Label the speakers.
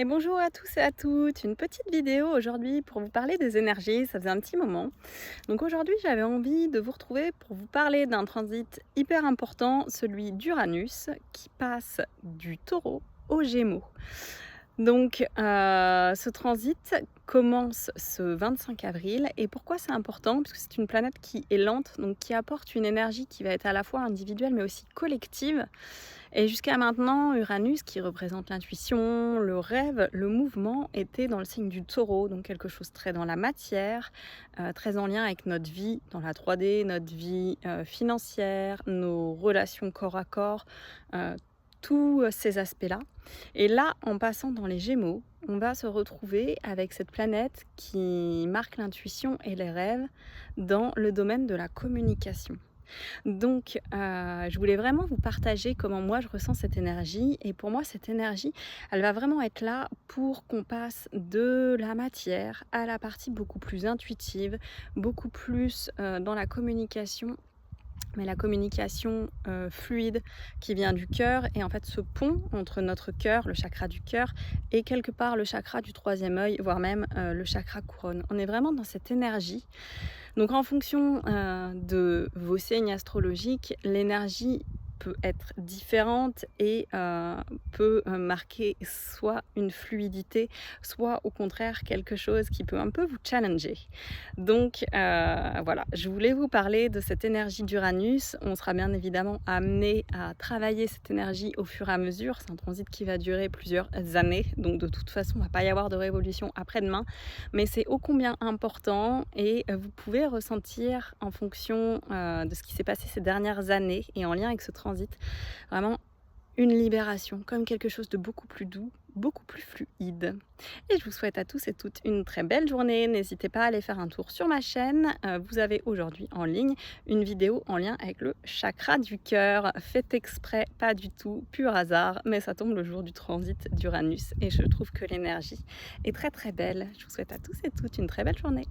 Speaker 1: Et bonjour à tous et à toutes, une petite vidéo aujourd'hui pour vous parler des énergies, ça faisait un petit moment. Donc aujourd'hui j'avais envie de vous retrouver pour vous parler d'un transit hyper important, celui d'Uranus, qui passe du Taureau au Gémeaux. Donc ce transit commence ce 25 avril et pourquoi c'est important? Parce que c'est une planète qui est lente, donc qui apporte une énergie qui va être à la fois individuelle mais aussi collective. Et jusqu'à maintenant, Uranus, qui représente l'intuition, le rêve, le mouvement, était dans le signe du Taureau, donc quelque chose très dans la matière, très en lien avec notre vie dans la 3D, notre vie financière, nos relations corps à corps, heu, tous ces aspects-là. Et là, en passant dans les Gémeaux, on va se retrouver avec cette planète qui marque l'intuition et les rêves dans le domaine de la communication. Donc, je voulais vraiment vous partager comment moi je ressens cette énergie et pour moi cette énergie, elle va vraiment être là pour qu'on passe de la matière à la partie beaucoup plus intuitive, beaucoup plus, dans la communication, mais la communication, fluide qui vient du cœur et en fait ce pont entre notre cœur, le chakra du cœur et quelque part le chakra du troisième œil, voire même, le chakra couronne. On est vraiment dans cette énergie donc en fonction, de vos signes astrologiques, l'énergie peut être différente et peut, marquer soit une fluidité, soit au contraire quelque chose qui peut un peu vous challenger. Donc voilà, je voulais vous parler de cette énergie d'Uranus. On sera bien évidemment amené à travailler cette énergie au fur et à mesure. C'est un transit qui va durer plusieurs années, donc de toute façon, il ne va pas y avoir de révolution après-demain mais c'est ô combien important et vous pouvez ressentir en fonction, de ce qui s'est passé ces dernières années et en lien avec ce transit, vraiment une libération, comme quelque chose de beaucoup plus doux, beaucoup plus fluide. Et je vous souhaite à tous et toutes une très belle journée. N'hésitez pas à aller faire un tour sur ma chaîne. Vous avez aujourd'hui en ligne une vidéo en lien avec le chakra du cœur. Fait exprès, pas du tout, pur hasard, mais ça tombe le jour du transit d'Uranus et je trouve que l'énergie est très très belle. Je vous souhaite à tous et toutes une très belle journée.